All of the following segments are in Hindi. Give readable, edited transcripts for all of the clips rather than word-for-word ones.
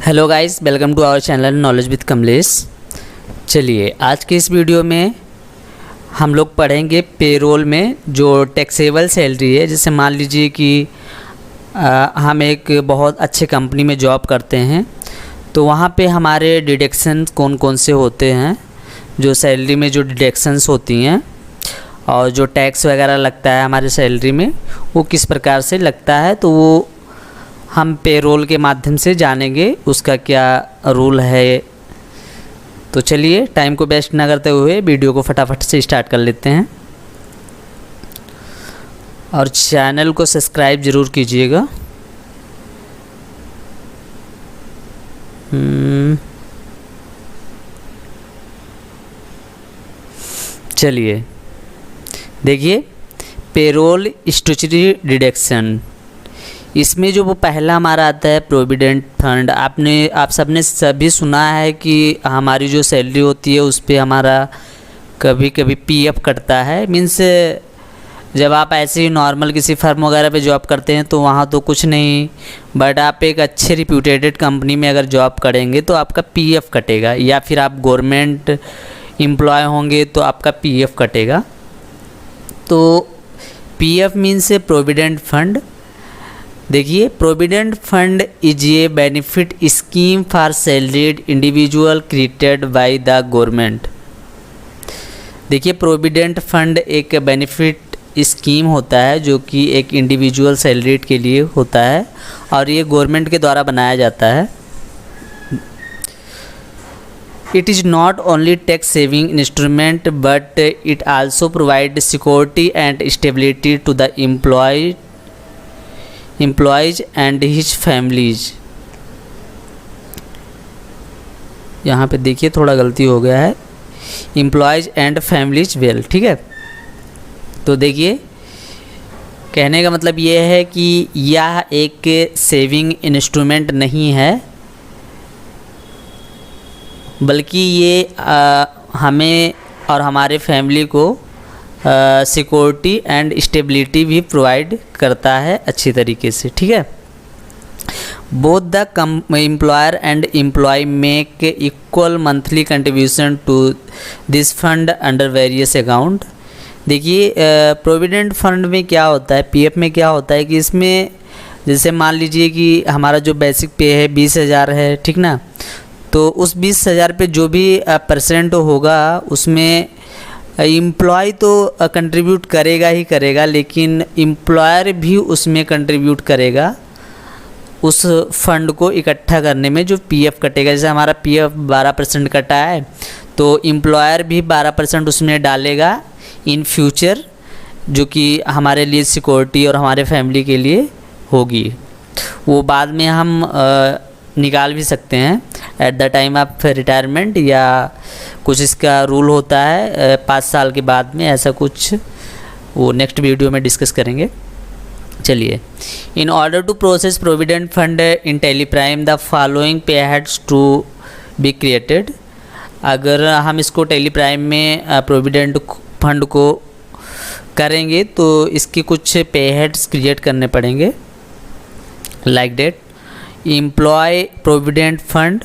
Hello guys, welcome to our channel knowledge with Kamlesh. चलिए आज के इस वीडियो में हम लोग पढ़ेंगे पेरोल में जो टैक्सेबल सैलरी है। जैसे मान लीजिए कि हम एक बहुत अच्छे कंपनी में जॉब करते हैं, तो वहाँ पे हमारे डिडक्शन कौन कौन से होते हैं, जो सैलरी में जो डिडक्शंस होती हैं और जो टैक्स वगैरह लगता है हमारे सैलरी में, वो किस प्रकार से लगता है, तो वो हम पेरोल के माध्यम से जानेंगे उसका क्या रूल है। तो चलिए टाइम को वेस्ट ना करते हुए वीडियो को फटाफट से स्टार्ट कर लेते हैं और चैनल को सब्सक्राइब ज़रूर कीजिएगा। चलिए देखिए, पेरोल स्टैट्यूटरी डिडक्शन, इसमें जो वो पहला हमारा आता है प्रोविडेंट फंड। आप सबने सभी सुना है कि हमारी जो सैलरी होती है उस पर हमारा कभी कभी पीएफ कटता है। मीन्स जब आप ऐसे ही नॉर्मल किसी फर्म वगैरह पे जॉब करते हैं तो वहाँ तो कुछ नहीं, बट आप एक अच्छे रिप्यूटेड कंपनी में अगर जॉब करेंगे तो आपका पीएफ कटेगा, या फिर आप गवर्नमेंट एम्प्लॉय होंगे तो आपका पीएफ कटेगा। तो पीएफ मीन्स प्रोविडेंट फंड। देखिए, provident fund is a benefit scheme for salaried individual created by the government. देखिए, प्रोविडेंट फंड एक बेनिफिट स्कीम होता है जो कि एक इंडिविजुअल सैलरीड के लिए होता है और ये गवर्नमेंट के द्वारा बनाया जाता है। It is not only tax saving instrument but it also provide security and stability to the employees and his families. यहाँ पे देखिए थोड़ा गलती हो गया है, एम्प्लॉयज़ एंड फैमिलीज वेल, ठीक है। तो देखिए कहने का मतलब ये है कि यह एक सेविंग इंस्ट्रूमेंट नहीं है, बल्कि ये हमें और हमारे फैमिली को सिक्योरिटी एंड स्टेबिलिटी भी प्रोवाइड करता है अच्छी तरीके से, ठीक है। Both the employer and employee make equal monthly contribution to this fund under various account. देखिए प्रोविडेंट फंड में क्या होता है, पीएफ में क्या होता है कि इसमें जैसे मान लीजिए कि हमारा जो बेसिक पे है 20,000 है, ठीक ना, तो उस 20,000 पे जो भी परसेंट होगा उसमें एम्प्लॉय तो कंट्रीब्यूट करेगा ही करेगा, लेकिन एम्प्लॉयर भी उसमें कंट्रीब्यूट करेगा उस फंड को इकट्ठा करने में। जो पीएफ कटेगा, जैसे हमारा पीएफ 12% कटा है तो एम्प्लॉयर भी 12% उसमें डालेगा इन फ्यूचर, जो कि हमारे लिए सिक्योरिटी और हमारे फैमिली के लिए होगी। वो बाद में हम निकाल भी सकते हैं at the time of retirement, या कुछ इसका रूल होता है 5 साल के बाद में, ऐसा कुछ वो नेक्स्ट वीडियो में डिस्कस करेंगे। चलिए, in order to process provident fund in TallyPrime the following pay heads to be created. अगर हम इसको टेलीप्राइम में प्रोविडेंट फंड को करेंगे तो इसके कुछ पे हेड्स क्रिएट करने पड़ेंगे, like that employee provident fund,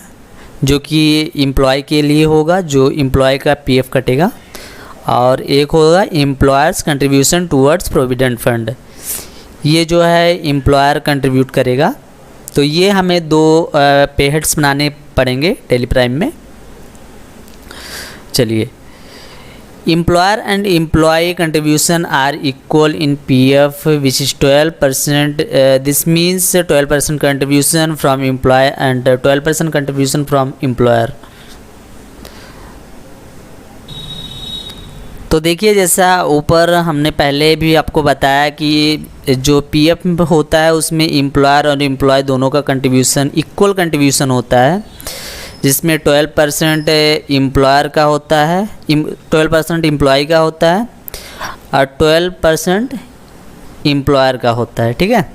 जो कि एम्प्लॉय के लिए होगा, जो एम्प्लॉय का पीएफ कटेगा, और एक होगा employers contribution towards provident fund, ये जो है एम्प्लॉयर कंट्रीब्यूट करेगा। तो ये हमें 2 पे हेड्स बनाने पड़ेंगे टेलीप्राइम में। चलिए, employer and employee contribution are equal in PF which is 12%। This means 12% contribution from employee and 12% contribution from employer. तो देखिए, जैसा ऊपर हमने पहले भी आपको बताया कि जो पीएफ होता है उसमें एम्प्लॉयर और एम्प्लॉय दोनों का कंट्रीब्यूशन इक्वल कंट्रीब्यूशन होता है, जिसमें 12% एम्प्लॉयर का होता है, 12% एम्प्लॉय का होता है और 12% एम्प्लॉयर का होता है, ठीक है।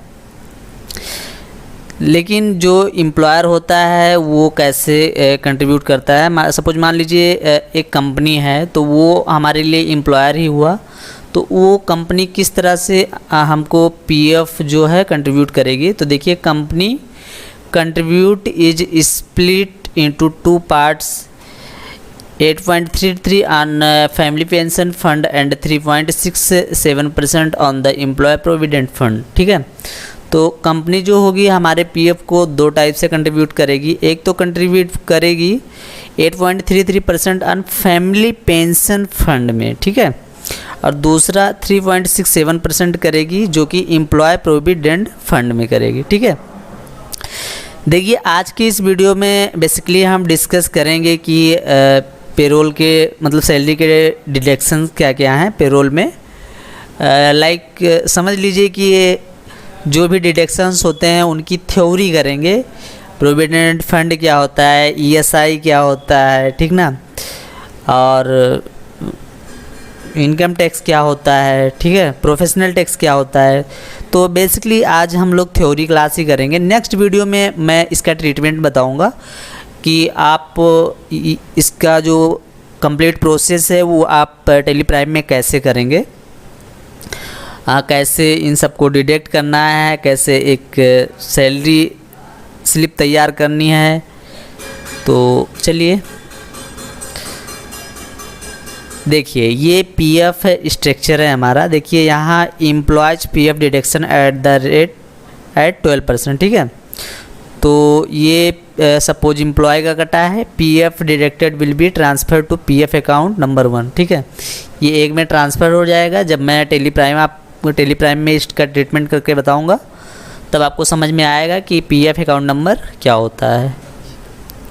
लेकिन जो एम्प्लॉयर होता है वो कैसे कंट्रीब्यूट करता है, सपोज मान लीजिए एक कंपनी है तो वो हमारे लिए एम्प्लॉयर ही हुआ, तो वो कंपनी किस तरह से हमको पीएफ जो है कंट्रीब्यूट करेगी। तो देखिए, company contribute is split into 2 parts, 8.33 on family pension fund and 3.67% on the employee provident fund. ठीक है, तो कंपनी जो होगी हमारे पीएफ को 2 टाइप से कंट्रीब्यूट करेगी। एक तो कंट्रीब्यूट करेगी 8.33% ऑन फैमिली पेंशन फंड में, ठीक है, और दूसरा 3.67% करेगी जो कि एम्प्लॉय प्रोविडेंट फंड में करेगी। ठीक है, देखिए आज की इस वीडियो में बेसिकली हम डिस्कस करेंगे कि पेरोल के मतलब सैलरी के डिडक्शन क्या क्या हैं पेरोल में। लाइक समझ लीजिए कि ये जो भी डिडक्शंस होते हैं उनकी थ्योरी करेंगे। प्रोविडेंट फंड क्या होता है, ईएसआई क्या होता है, ठीक ना, और इनकम टैक्स क्या होता है, ठीक है, प्रोफेशनल टैक्स क्या होता है। तो बेसिकली आज हम लोग थ्योरी क्लास ही करेंगे। नेक्स्ट वीडियो में मैं इसका ट्रीटमेंट बताऊंगा कि आप इसका जो कंप्लीट प्रोसेस है वो आप टैली प्राइम में कैसे करेंगे, कैसे इन सबको डिडक्ट करना है, कैसे एक सैलरी स्लिप तैयार करनी है। तो चलिए देखिए ये पीएफ स्ट्रक्चर है हमारा। देखिए यहाँ एम्प्लॉयज पीएफ डिडक्शन एट 12%, ठीक है। तो ये सपोज एम्प्लॉय का कटा है, PF deducted will be transfer to PF account number 1, ठीक है। ये एक में ट्रांसफ़र हो जाएगा। जब मैं टेली प्राइम में इसका ट्रीटमेंट करके बताऊंगा तब आपको समझ में आएगा कि पीएफ अकाउंट नंबर क्या होता है,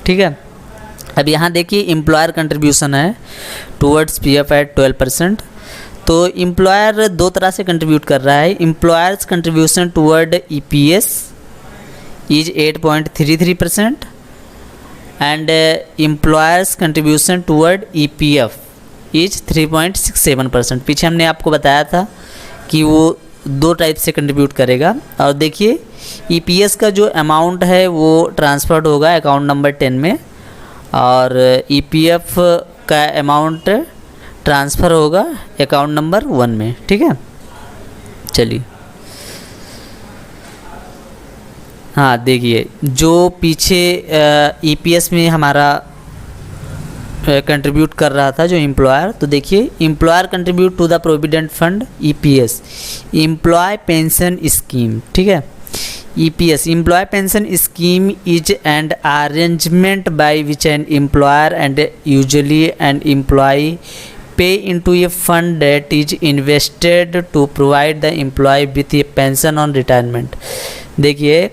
ठीक है। अब यहाँ देखिए एम्प्लॉयर कंट्रीब्यूशन है टूवर्ड्स पीएफ एट 12%। तो एम्प्लॉयर 2 तरह से कंट्रीब्यूट कर रहा है। Employers contribution toward EPS is 8.33% and employers contribution toward EPF is 3.67%। पीछे हमने आपको बताया था कि वो 2 टाइप से कंट्रीब्यूट करेगा। और देखिए EPS का जो अमाउंट है वो ट्रांसफर्ड होगा अकाउंट नंबर 10 में, और EPF का अमाउंट ट्रांसफ़र होगा अकाउंट नंबर 1 में, ठीक है। चलिए हाँ देखिए जो पीछे ईपीएस में हमारा कंट्रीब्यूट कर रहा था जो एम्प्लॉयर, तो देखिए employer contribute to the provident fund EPS employee pension scheme, ठीक है। EPS employee pension scheme is and arrangement by which an employer and usually an employee pay into a fund that is invested to provide the employee with a pension on retirement. देखिए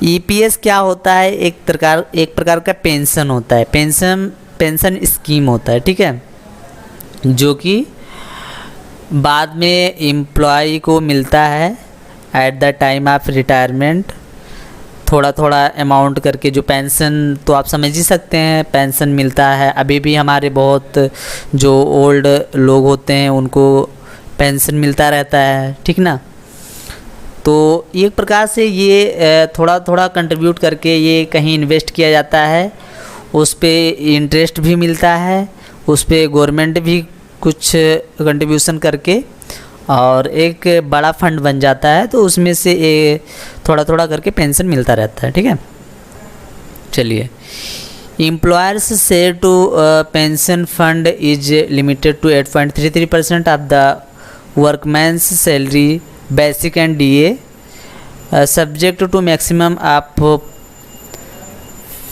ईपीएस क्या होता है, एक प्रकार का पेंशन होता है, पेंशन स्कीम होता है, ठीक है, जो कि बाद में एम्प्लॉय को मिलता है at the time of retirement. थोड़ा थोड़ा अमाउंट करके जो पेंशन, तो आप समझ ही सकते हैं पेंशन मिलता है। अभी भी हमारे बहुत जो ओल्ड लोग होते हैं उनको पेंशन मिलता रहता है, ठीक ना। तो एक प्रकार से ये थोड़ा थोड़ा कंट्रीब्यूट करके ये कहीं इन्वेस्ट किया जाता है, उस पे इंटरेस्ट भी मिलता है, उस पे गवर्नमेंट भी कुछ कंट्रीब्यूशन करके और एक बड़ा फंड बन जाता है। तो उसमें से थोड़ा थोड़ा करके पेंशन मिलता रहता है, ठीक है। चलिए employers share to pension fund is limited to 8.33% of the workman's salary basic and DA subject to maximum of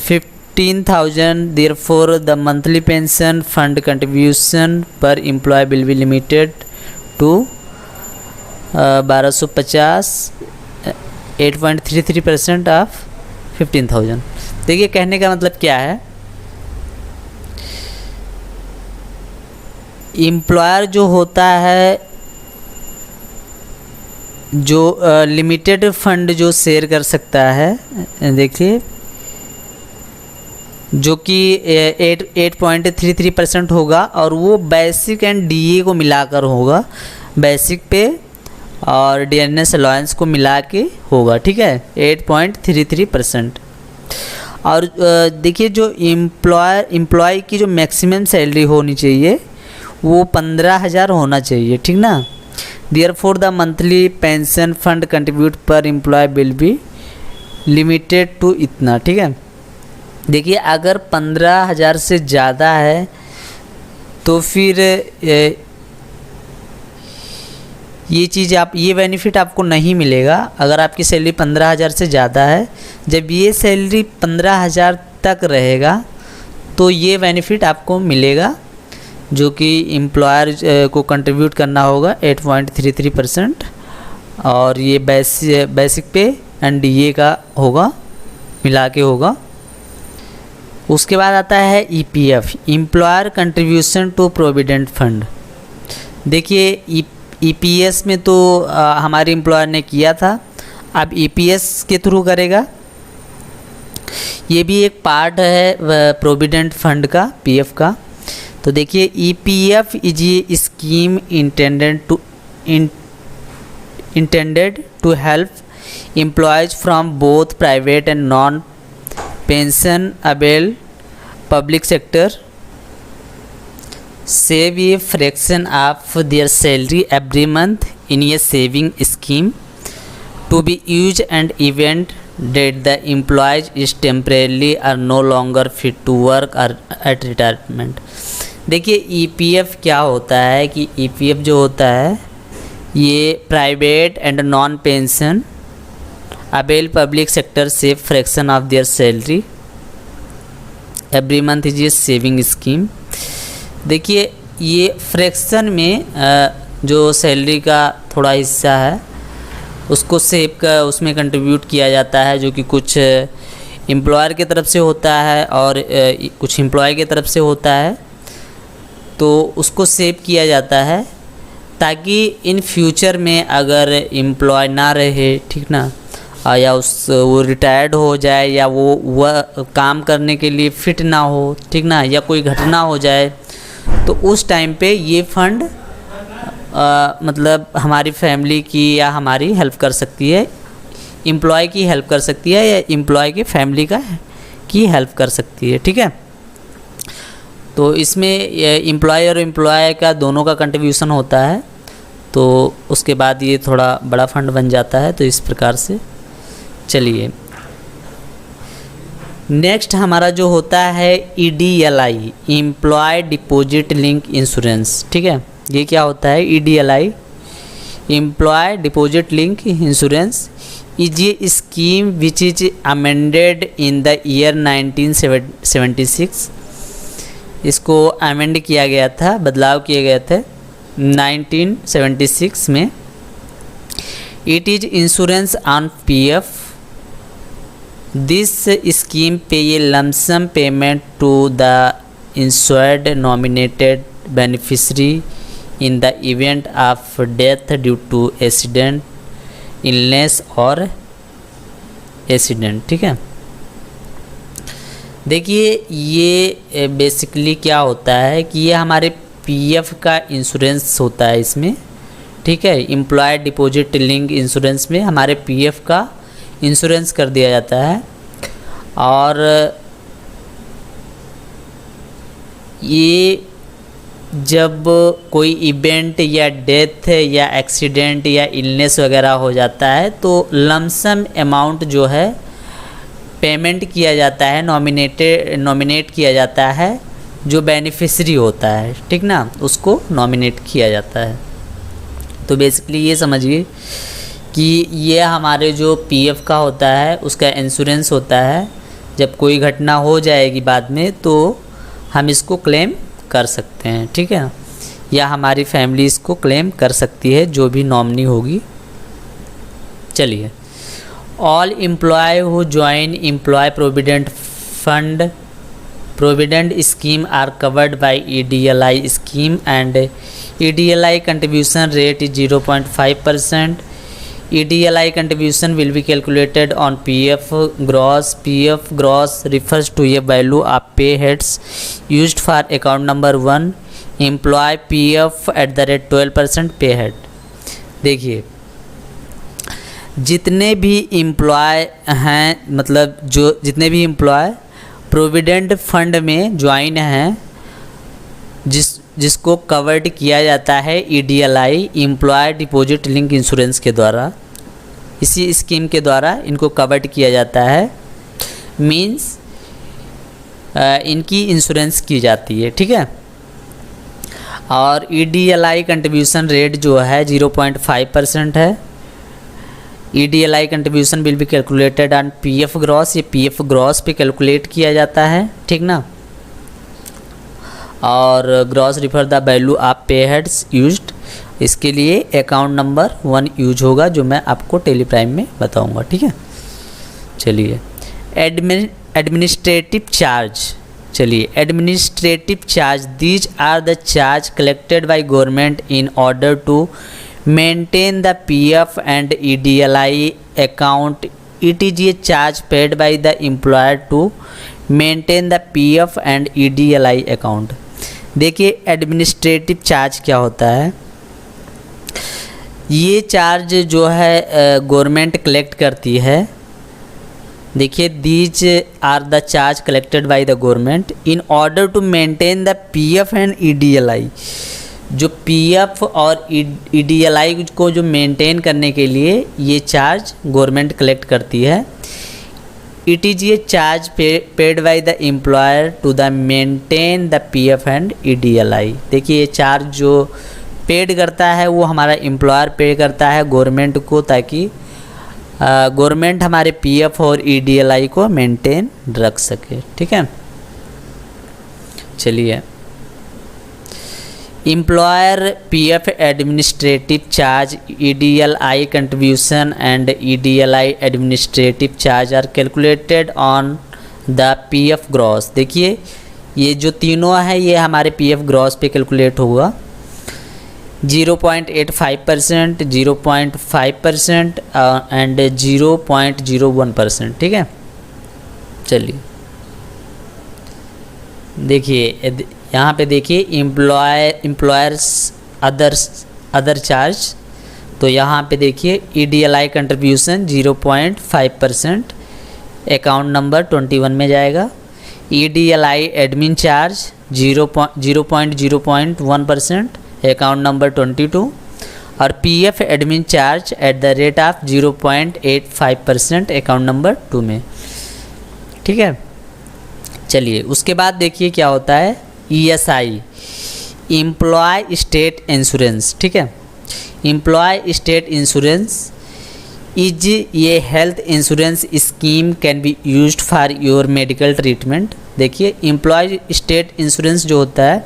15,000। Therefore the monthly pension fund contribution per employee will be limited to 1250 8.33% ऑफ 15,000। देखिए कहने का मतलब क्या है, एम्प्लॉयर जो होता है जो लिमिटेड फंड जो शेयर कर सकता है, देखिए जो कि 8.33% होगा, और वो बेसिक एंड डीए को मिलाकर होगा, बेसिक पे और डीएनएस अलाउंस को मिला के होगा, ठीक है, 8.33%। और देखिए जो एम्प्लॉय की जो मैक्सिमम सैलरी होनी चाहिए वो 15,000 होना चाहिए, ठीक ना। Therefore the monthly pension fund contribute per employee will be limited to इतना, ठीक है। देखिए अगर 15,000 से ज़्यादा है तो फिर ये चीज़ ये बेनिफिट आपको नहीं मिलेगा। अगर आपकी सैलरी 15,000 से ज़्यादा है, जब ये सैलरी 15,000 तक रहेगा तो ये बेनिफिट आपको मिलेगा, जो कि एम्प्लॉयर को कंट्रीब्यूट करना होगा 8.33%, और ये बेसिक पे एंड डीए का होगा, मिला के होगा। उसके बाद आता है EPF, employer contribution to provident fund. देखिए ईपीएस में तो हमारे एम्प्लॉयर ने किया था, अब ईपीएस के थ्रू करेगा। ये भी एक पार्ट है प्रोविडेंट फंड का, पीएफ का। तो देखिए EPF is a scheme intended to help employees from both private and non pensionable public sector save a fraction of their salary every month in a saving scheme to be used and event that the employees is temporarily or no longer fit to work or at retirement। देखिए ईपीएफ क्या होता है कि ईपीएफ जो होता है ये private and non pensionable public sector से fraction of their salary every month is a saving scheme. देखिए ये फ्रैक्शन में जो सैलरी का थोड़ा हिस्सा है उसको सेव का उसमें कंट्रीब्यूट किया जाता है, जो कि कुछ एम्प्लॉयर की तरफ से होता है और कुछ एम्प्लॉय की तरफ से होता है। तो उसको सेव किया जाता है ताकि इन फ्यूचर में अगर एम्प्लॉय ना रहे, ठीक ना, या वो रिटायर्ड हो जाए या वह काम करने के लिए फिट ना हो, ठीक ना, या कोई घटना हो जाए तो उस टाइम पे ये फंड मतलब हमारी फैमिली की या हमारी हेल्प कर सकती है, एम्प्लॉय की हेल्प कर सकती है या एम्प्लॉय की फैमिली की हेल्प कर सकती है, ठीक है। तो इसमें एम्प्लॉय और एम्प्लॉय का दोनों का कंट्रीब्यूशन होता है, तो उसके बाद ये थोड़ा बड़ा फंड बन जाता है। तो इस प्रकार से चलिए नेक्स्ट हमारा जो होता है EDLI, employee deposit link insurance, ठीक है। ये क्या होता है EDLI, employee deposit link insurance is a scheme which is amended in the year 1976। इसको अमेंड किया गया था, बदलाव किए गए थे 1976 में। It is insurance on PF. This scheme pay a lump sum payment to the insured nominated beneficiary in the event of death due to accident, illness और accident, ठीक है। देखिए ये बेसिकली क्या होता है कि ये हमारे पीएफ का इंश्योरेंस होता है इसमें, ठीक है। एम्प्लॉय डिपॉजिट लिंक इंश्योरेंस में हमारे पीएफ का इंश्योरेंस कर दिया जाता है। और ये जब कोई इवेंट या डेथ या एक्सीडेंट या इलनेस वगैरह हो जाता है तो लमसम अमाउंट जो है पेमेंट किया जाता है, नॉमिनेट किया जाता है जो बेनिफिशरी होता है, ठीक ना, उसको नॉमिनेट किया जाता है। तो बेसिकली ये समझिए कि ये हमारे जो पीएफ का होता है उसका इंश्योरेंस होता है। जब कोई घटना हो जाएगी बाद में तो हम इसको क्लेम कर सकते हैं, ठीक है, या हमारी फैमिली इसको क्लेम कर सकती है जो भी नॉमिनी होगी। चलिए, all employee who join employee provident fund provident scheme are covered by EDLI scheme and EDLI contribution rate is 0.5%. EDLI contribution will be calculated on PF gross. PF gross refers to a value of pay heads used for account number 1 employee PF at the rate 12% pay head। देखिए जितने भी एम्प्लॉय हैं, मतलब जो जितने भी एम्प्लॉय प्रोविडेंट फंड में ज्वाइन हैं, जिसको कवर्ड किया जाता है EDLI employee deposit link insurance के द्वारा, इसी स्कीम के द्वारा इनको कवर्ड किया जाता है, मीन्स इनकी इंश्योरेंस की जाती है, ठीक है। और EDLI कंट्रीब्यूशन रेट जो है 0.5% है। EDLI contribution will be calculated on PF gross, ये PF ग्रॉस पे कैलकुलेट किया जाता है, ठीक ना। और gross refer the value of पे हेड्स यूज्ड, इसके लिए अकाउंट नंबर 1 यूज होगा जो मैं आपको टेलीप्राइम में बताऊंगा, ठीक है। चलिए एडमिनिस्ट्रेटिव चार्ज, चलिए administrative charge, these are the charge collected by government in order to maintain the PF and EDLI account. It is a charge paid by the employer to maintain the PF and EDLI account. देखिए एडमिनिस्ट्रेटिव चार्ज क्या होता है। ये चार्ज जो है गवर्नमेंट कलेक्ट करती है। देखिए these are the charge collected by the government in order to maintain the PF and EDLI, जो PF और EDLI को जो मेंटेन करने के लिए ये चार्ज गवर्नमेंट कलेक्ट करती है। इट इज़ ये charge paid by the employer to the maintain the PF and EDLI। देखिए ये चार्ज जो पेड करता है वो हमारा एम्प्लॉयर पे करता है गवर्नमेंट को, ताकि गवर्नमेंट हमारे PF और EDLI को मेंटेन रख सके, ठीक है। चलिए employer PF administrative charge, EDLI contribution and EDLI administrative charge are calculated on the PF gross। देखिए ये जो तीनों है ये हमारे PF gross पे कैलकुलेट होगा। 0.85%, 0.5% एंड 0.01%, ठीक है। चलिए देखिए यहाँ पे देखिए एम्प्लॉयर्स अदर चार्ज, तो यहाँ पे देखिए EDLI कंट्रीब्यूशन 0.5% अकाउंट नंबर 21 में जाएगा। EDLI admin charge 0.1% account number 22 और PF admin charge at the rate of 0.85% account number 2 में, ठीक है। चलिए उसके बाद देखिए क्या होता है ESI, एम्प्लॉय स्टेट इंश्योरेंस, ठीक है। एम्प्लॉय स्टेट इंश्योरेंस इज ये health insurance scheme can be used for your medical treatment. देखिए एम्प्लॉय स्टेट इंश्योरेंस जो होता है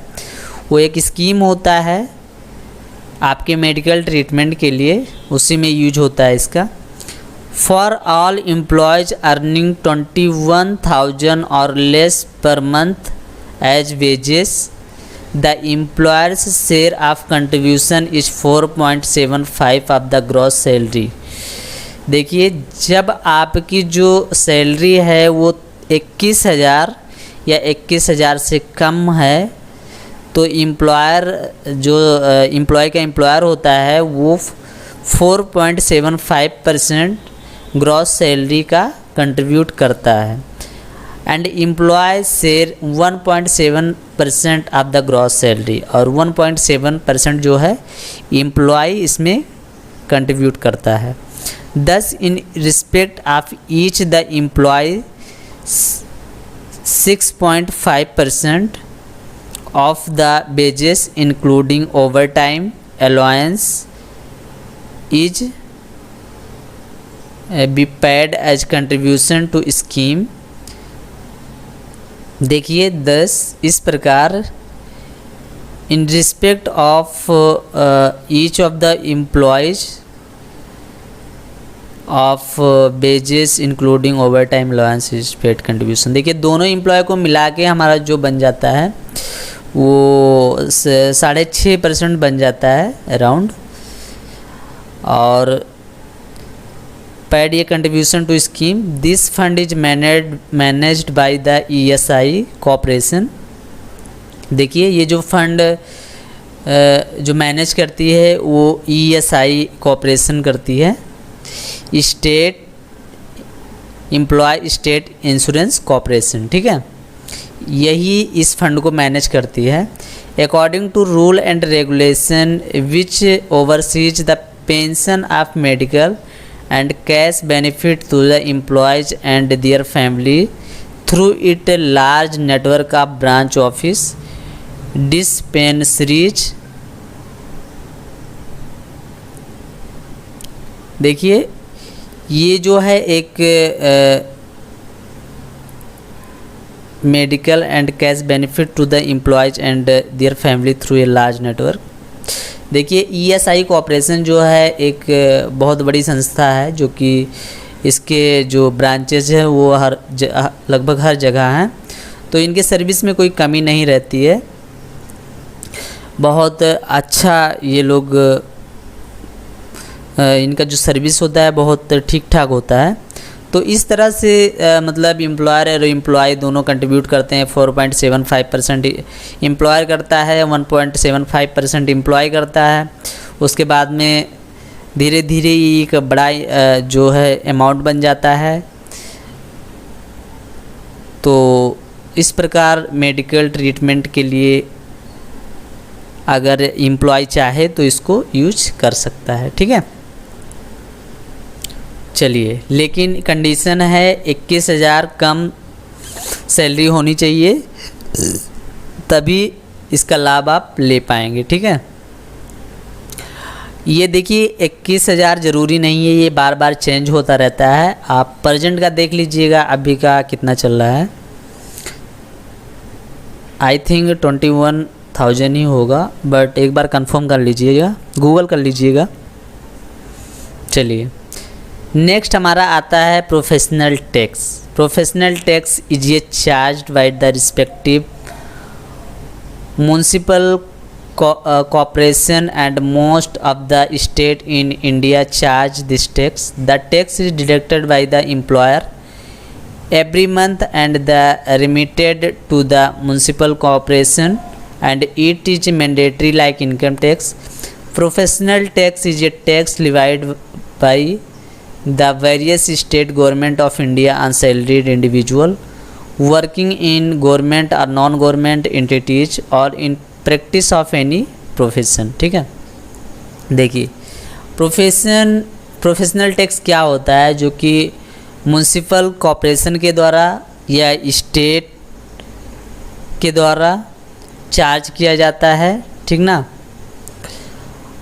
वो एक स्कीम होता है आपके मेडिकल ट्रीटमेंट के लिए, उसी में यूज होता है इसका। फॉर ऑल एम्प्लॉयज अर्निंग 21,000 और less per month as wages, the employers share of contribution is 4.75 of the gross salary. देखिए जब आपकी जो सैलरी है वो 21,000 या 21,000 से कम है तो एम्प्लॉयर जो एम्प्लॉय का एम्प्लॉयर होता है वो 4.75% ग्रॉस सैलरी का कंट्रीब्यूट करता है and employee share 1.7% of the gross salary, और 1.7% जो है एम्प्लॉय इसमें कंट्रीब्यूट करता है। Thus in respect of each the employee 6.5% of the wages including overtime allowance is be paid as contribution to scheme. देखिए 10 इस प्रकार in respect of each of the employees of wages including overtime allowance is paid contribution. देखिए दोनों एम्प्लॉय को मिला के हमारा जो बन जाता है वो 6.5% बन जाता है अराउंड, और पेड ये contribution to scheme. This fund is managed by the ESI corporation. देखिए ये जो फंड जो मैनेज करती है वो ESI कॉर्पोरेशन करती है, state employee state insurance corporation, ठीक है। यही इस फंड को मैनेज करती है। According to rule and regulation which oversees the pension of medical and cash benefit to the employees and their family through its large network of branch office, dispensaries। देखिए ये जो है एक medical and cash benefit to the employees and their family through a large network. देखिए ईएसआई कॉर्पोरेशन जो है एक बहुत बड़ी संस्था है जो कि इसके जो ब्रांचेज हैं वो लगभग हर जगह हैं, तो इनके सर्विस में कोई कमी नहीं रहती है। बहुत अच्छा ये लोग इनका जो सर्विस होता है बहुत ठीक ठाक होता है। तो इस तरह से मतलब एम्प्लॉयर और एम्प्लॉय दोनों कंट्रीब्यूट करते हैं। 4.75% एम्प्लॉयर करता है, 1.75% एम्प्लॉय करता है। उसके बाद में धीरे धीरे एक बड़ा जो है अमाउंट बन जाता है। तो इस प्रकार मेडिकल ट्रीटमेंट के लिए अगर एम्प्लॉय चाहे तो इसको यूज कर सकता है, ठीक है। चलिए, लेकिन कंडीशन है 21,000 कम सैलरी होनी चाहिए, तभी इसका लाभ आप ले पाएंगे, ठीक है। ये देखिए 21,000 ज़रूरी नहीं है, ये बार बार चेंज होता रहता है। आप प्रेजेंट का देख लीजिएगा अभी का कितना चल रहा है। आई थिंक 21,000 ही होगा, बट एक बार कंफर्म कर लीजिएगा, गूगल कर लीजिएगा। चलिए, नेक्स्ट हमारा आता है professional tax. Professional tax is a charged by the respective municipal corporation and most of the state in India charge this tax. The tax is deducted by the employer every month and the remitted to the municipal corporation, and it is mandatory like income tax. Professional tax is a tax levied by the various state government of India on salaried individual working in government or non-government entities or in practice of any profession, ठीक है। देखिए प्रोफेशनल टैक्स क्या होता है, जो कि म्युनिसिपल कॉर्पोरेशन के द्वारा या स्टेट के द्वारा चार्ज किया जाता है, ठीक ना।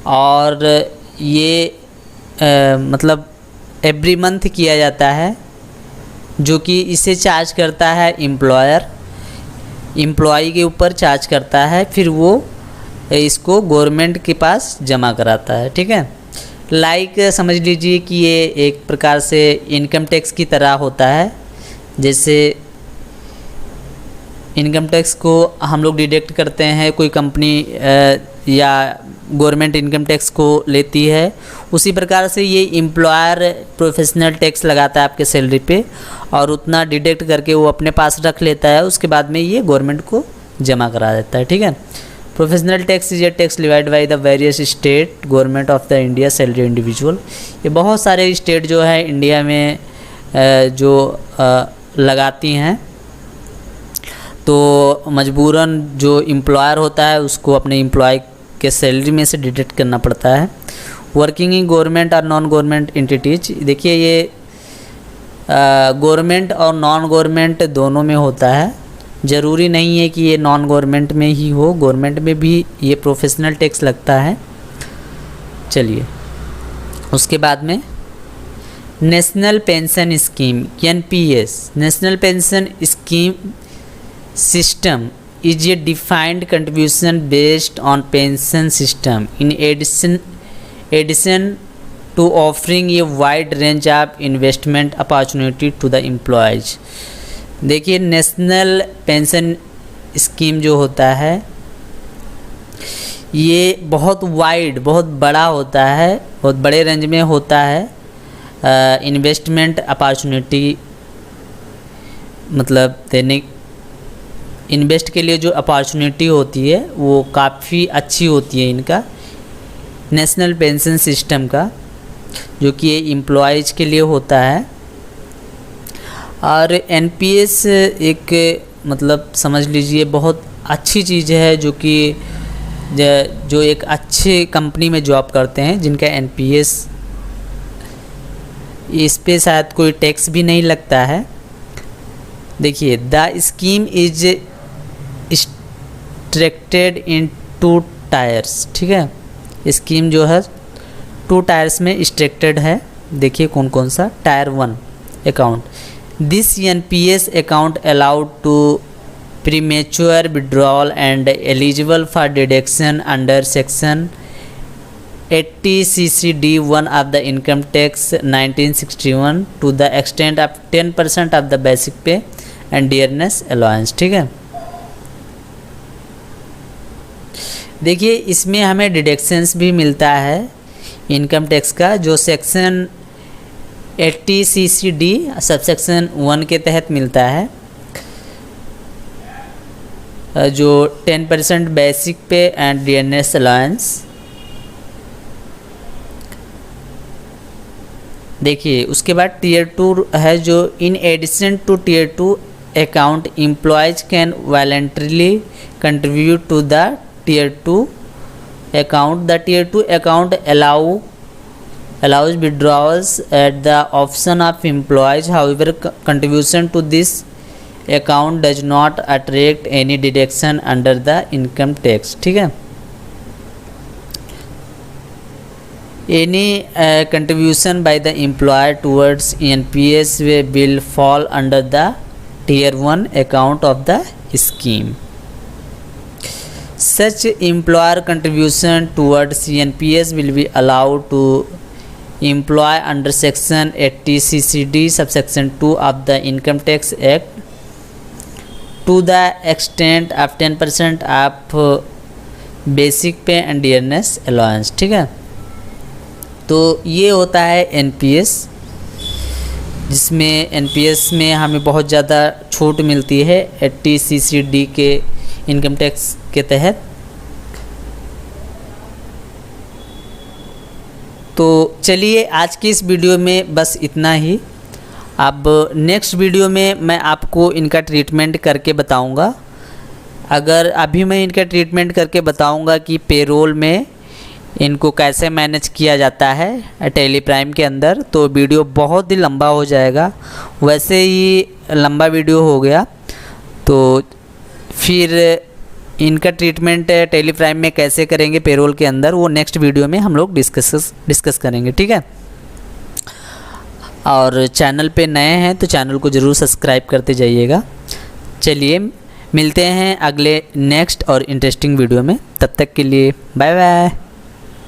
और ये मतलब एवरी मंथ किया जाता है, जो कि इसे चार्ज करता है एम्प्लॉयर, एम्प्लॉई के ऊपर चार्ज करता है, फिर वो इसको गवर्नमेंट के पास जमा कराता है, ठीक है। लाइक समझ लीजिए कि ये एक प्रकार से इनकम टैक्स की तरह होता है। जैसे इनकम टैक्स को हम लोग डिडक्ट करते हैं, कोई कंपनी या गवर्नमेंट इनकम टैक्स को लेती है, उसी प्रकार से ये एम्प्लॉयर प्रोफेशनल टैक्स लगाता है आपके सैलरी पे, और उतना डिडक्ट करके वो अपने पास रख लेता है। उसके बाद में ये गवर्नमेंट को जमा करा देता है, ठीक है। Professional tax is a tax levied by the various state government of the India salary individual. ये बहुत सारे स्टेट जो है इंडिया में जो लगाती हैं, तो मजबूरन जो एम्प्लॉयर होता है उसको अपने एम्प्लॉय के सैलरी में से डिडक्ट करना पड़ता है। वर्किंग इन गवर्नमेंट और नॉन गवर्नमेंट एंटिटीज, देखिए ये गवर्नमेंट और नॉन गवर्नमेंट दोनों में होता है। ज़रूरी नहीं है कि ये नॉन गवर्नमेंट में ही हो, गवर्नमेंट में भी ये प्रोफेशनल टैक्स लगता है। चलिए, उसके बाद में national pension scheme NPS, national pension scheme system is a defined contribution based on pension system in addition to offering a wide range of investment opportunity to the employees। देखिए नेशनल पेंशन स्कीम जो होता है ये बहुत वाइड, बहुत बड़ा होता है, बहुत बड़े रेंज में होता है। इन्वेस्टमेंट अपॉर्चुनिटी मतलब देने, इन्वेस्ट के लिए जो अपॉर्चुनिटी होती है वो काफ़ी अच्छी होती है इनका नेशनल पेंशन सिस्टम का, जो कि ये एम्प्लॉयज़ के लिए होता है। और NPS एक मतलब समझ लीजिए बहुत अच्छी चीज़ है, जो कि जो एक अच्छे कंपनी में जॉब करते हैं जिनका NPS इस पे शायद कोई टैक्स भी नहीं लगता है। देखिए, the scheme is structured in 2 tyres, ठीक है। स्कीम जो है 2 टायर्स में स्ट्रक्चर्ड है। देखिए कौन कौन सा। Tier 1 account, this NPS account allowed to premature withdrawal and eligible for deduction under section 80 CCD1 of the income tax 1961 to the extent of 10% of the basic pay and dearness allowance, ठीक है। देखिए, इसमें हमें डिडक्शंस भी मिलता है इनकम टैक्स का, जो सेक्शन 80 CCD सबसेक्शन 1 के तहत मिलता है, जो 10% बेसिक पे एंड डियरनेस अलाउंस। देखिए, उसके बाद टीयर 2 है, जो in addition to tier 2 account employees can voluntarily contribute to the tier 2 account. The tier 2 account allows withdrawals at the option of employees. However, contribution to this account does not attract any deduction under the income tax, ठीक है। Any contribution by the employer towards NPS will fall under the tier 1 account of the scheme. Such employer contribution towards NPS will be allowed to employ under section 80 CCD subsection 2 of the Income Tax Act to the extent of 10% of basic pay and dearness allowance, ठीक है। तो ये होता है एनपीएस, जिसमें एनपीएस में हमें बहुत ज़्यादा छूट मिलती है 80 CCD के इनकम टैक्स के तहत। तो चलिए, आज की इस वीडियो में बस इतना ही। अब नेक्स्ट वीडियो में मैं आपको इनका ट्रीटमेंट करके बताऊंगा। अगर अभी मैं इनका ट्रीटमेंट करके बताऊंगा कि पेरोल में इनको कैसे मैनेज किया जाता है टैली प्राइम के अंदर, तो वीडियो बहुत ही लंबा हो जाएगा। वैसे ही लंबा वीडियो हो गया, तो फिर इनका ट्रीटमेंट टैली प्राइम में कैसे करेंगे पेरोल के अंदर, वो नेक्स्ट वीडियो में हम लोग डिस्कस करेंगे, ठीक है। और चैनल पे नए हैं तो चैनल को ज़रूर सब्सक्राइब करते जाइएगा। चलिए, मिलते हैं अगले नेक्स्ट और इंटरेस्टिंग वीडियो में। तब तक के लिए बाय बाय।